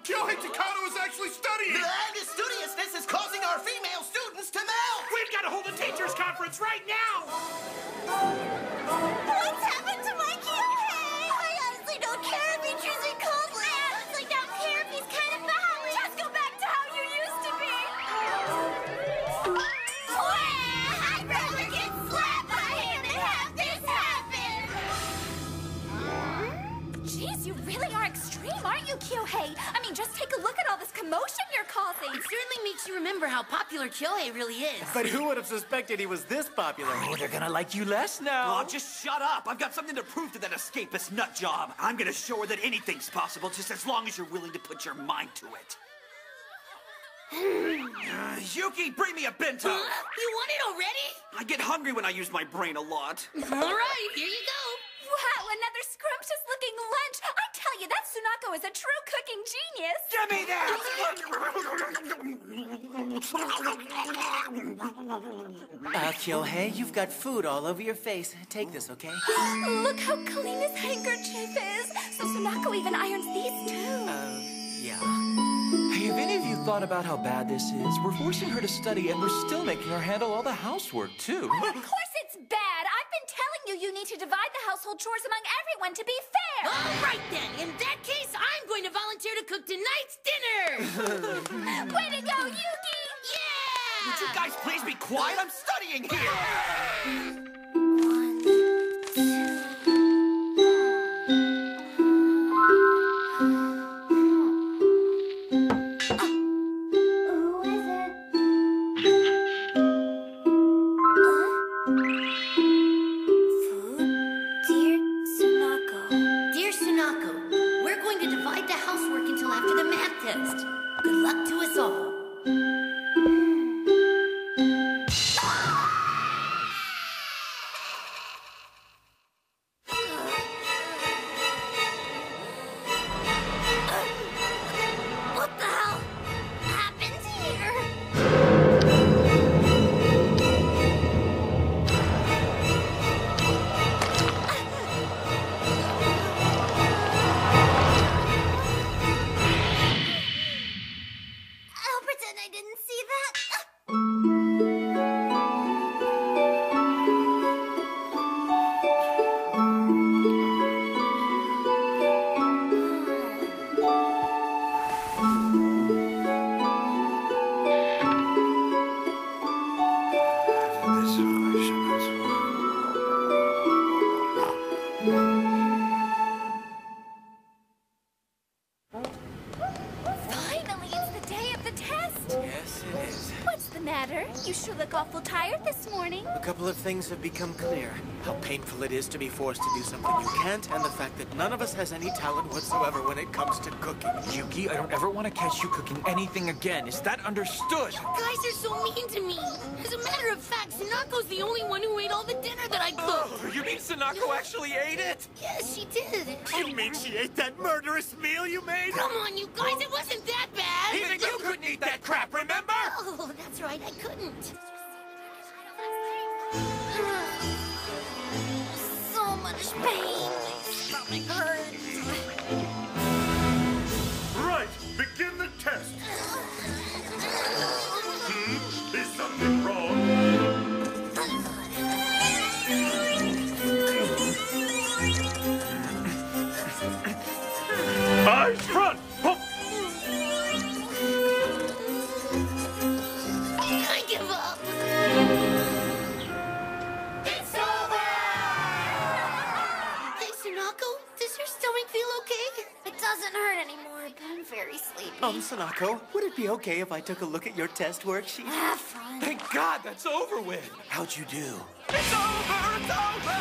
Kyohei Takano is actually studying! And his studiousness is causing our female students to melt! We've got to hold a teacher's conference right now! What's happened to my Kyohei? I honestly don't care if he chooses coldly. I honestly don't care if he's kind of bowing. Just go back to how you used to be. I'd rather get slapped by him than have this happen. Jeez, you really are extreme, aren't you, Kyohei? I mean, just take a look at all this commotion you're causing. It certainly makes you remember how popular Kyohei really is. But who would have suspected he was this popular? Oh, they're gonna like you less now. Oh, just shut up. I've got something to prove to that escapist nut job. I'm gonna show her that anything's possible just as long as you're willing to put your mind to it. Yuki, bring me a bento. You want it already? I get hungry when I use my brain a lot. All right, here you go. Wow, another scrumptious-looking lunch. I tell you, that Sunako is a true cooking genius. Give me that! Kyohei, you've got food all over your face. Take this, okay? Look how clean his handkerchief is. So Sunako even irons these too. Yeah. Hey, have any of you thought about how bad this is? We're forcing her to study, and we're still making her handle all the housework, too. Of course it's bad. I've been telling you need to divide the household chores among everyone to be fair. All right, then. In that case, I'm going to volunteer to cook tonight's dinner. Way to go, Yuki! Yeah! Would you guys please be quiet? I'm studying here! Finally, it's the day of the test. Yes, it is. What's the matter? You sure look awful tired this morning. A couple of things have become clear. How painful it is to be forced to do something you can't, and the fact that none of us has any talent whatsoever when it comes to cooking. Yuki, I don't ever want to catch you cooking anything again. Is that understood? You guys are so mean to me. As a matter of fact, Sunako's the only one who ate all the dinner that I cooked. Oh, you mean Sunako actually ate it? Yes, she did. You mean she ate that murderous meal you made? Come on, you guys, it wasn't that bad. Even you couldn't eat that crap, remember? Oh, that's right, I couldn't. So much pain. My stomach hurts. Right, begin the test. Is something wrong? Eyes front! Oh. I give up. It's over! Hey, Sunako, does your stomach feel okay? It doesn't hurt anymore, but I'm very sleepy. Sunako, would it be okay if I took a look at your test worksheet? Have fun. Thank God that's over with. How'd you do? It's over! It's over!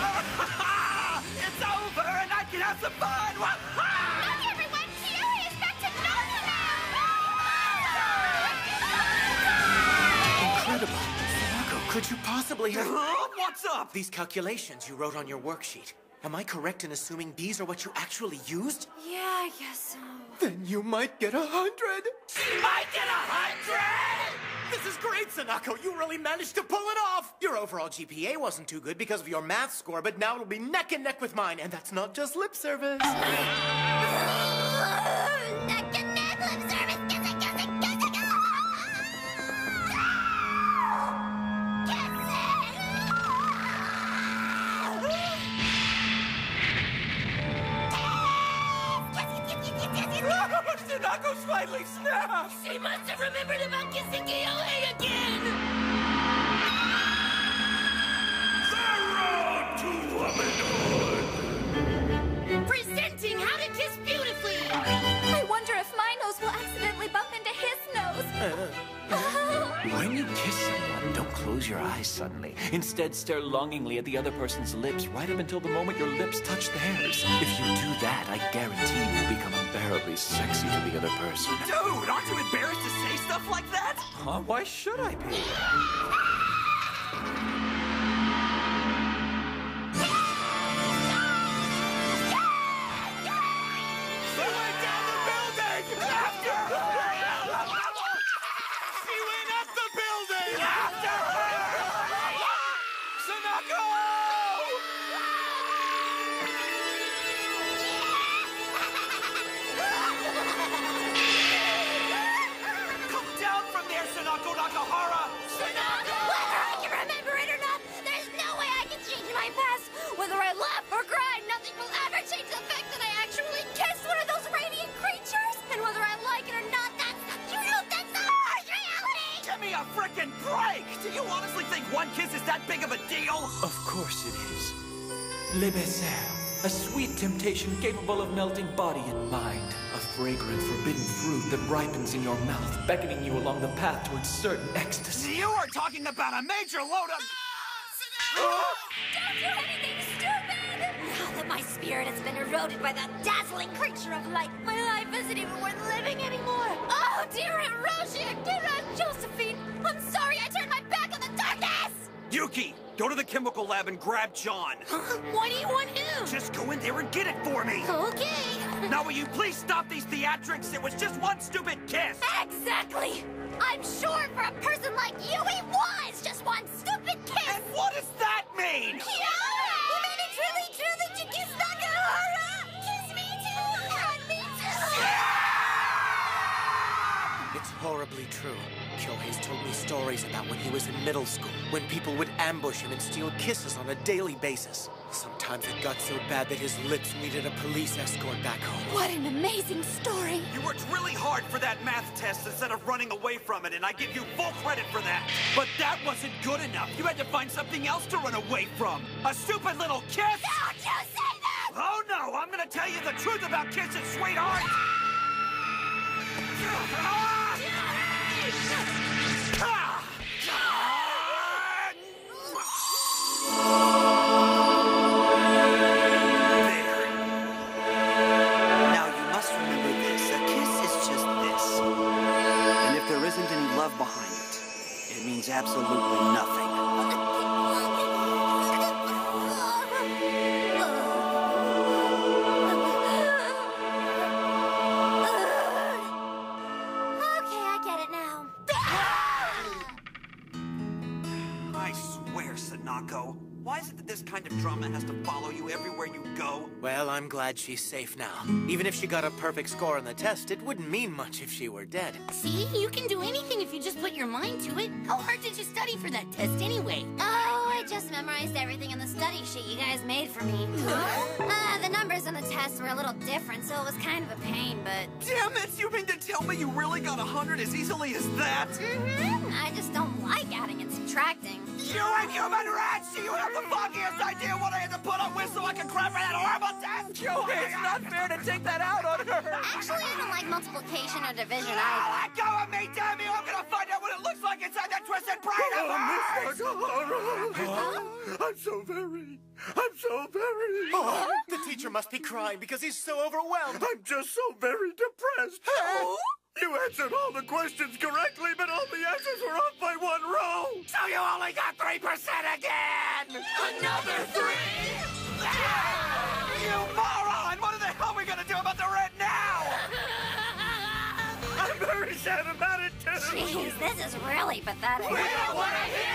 It's over, and I can have some fun! Look, everyone! Kyohei is back to normal now! Incredible. Sunako, could you possibly have... What's up? These calculations you wrote on your worksheet, am I correct in assuming these are what you actually used? Yeah, I guess so. Then you might get 100. She might get 100! This is great, Sunako. You really managed to pull it off. Your overall GPA wasn't too good because of your math score, but now it'll be neck and neck with mine, and that's not just lip service. Neck and neck, Sanako's finally snapped! She must have remembered about kissing Kyohei again! Presenting How to Kiss Beautifully! I wonder if my nose will accidentally bump into his nose. When you kiss someone, don't close your eyes suddenly. Instead, stare longingly at the other person's lips right up until the moment your lips touch theirs. If you do that, I guarantee you'll become unbearably sexy to the other person. Dude, aren't you embarrassed to say stuff like that? Huh? Why should I be? Whether I laugh or cry, nothing will ever change the fact that I actually kissed one of those radiant creatures. And whether I like it or not, that's the truth. That's the harsh reality. Give me a frickin' break! Do you honestly think one kiss is that big of a deal? Of course it is. Le baiser, a sweet temptation capable of melting body and mind. A fragrant, forbidden fruit that ripens in your mouth, beckoning you along the path towards certain ecstasy. You are talking about a major load of... Don't do anything stupid! Now that my spirit has been eroded by that dazzling creature of light, my life isn't even worth living anymore. Oh, dear Aunt Roshi, dear Aunt Josephine, I'm sorry I turned my back on the darkness! Yuki, go to the chemical lab and grab John. Why do you want him? Just go in there and get it for me. Okay. Now, will you please stop these theatrics? It was just one stupid kiss. Exactly! I'm sure for a person like you, it was just one stupid kiss! And what does that mean? Yeah! You mean it's really true that you kissed Nakahara? Kiss me too! And me too! It's horribly true. Kyohei's told me stories about when he was in middle school, when people would ambush him and steal kisses on a daily basis. Sometimes it got so bad that his lips needed a police escort back home. What an amazing story! You worked really hard for that math test instead of running away from it, and I give you full credit for that. But that wasn't good enough. You had to find something else to run away from. A stupid little kiss? Don't you say that! Oh, no! I'm gonna tell you the truth about kisses, sweetheart! Behind it. It means absolutely nothing. Okay, I get it now. I swear, Sanako. Why is it that this kind of drama has to follow you everywhere you go? Well, I'm glad she's safe now. Even if she got a perfect score on the test, it wouldn't mean much if she were dead. See, you can do anything if you just put your mind to it. How hard did you study for that test anyway? Oh, I just memorized everything in the study sheet you guys made for me. The numbers on the test were a little different, so it was kind of a pain, but... Damn it! You mean to tell me you really got 100 as easily as that? I just don't like adding and subtracting. You inhuman rats! Do you have the foggiest idea what I had to put up with so I can cram for that horrible test? Kyohei, it's not fair to take that out on her! Actually, I don't like multiplication or division Ah, either. let go of me, damn you! I'm gonna find out what it looks like inside that twisted brain of hers! I'm so very... Oh, the teacher must be crying because he's so overwhelmed. I'm just so very depressed. You answered all the questions correctly, but all the answers were off by 1 row. So you only got 3% again! Another 3? You moron! What the hell are we gonna do about the rent now? I'm very sad about it, too. Jeez, this is really pathetic. We don't want to hear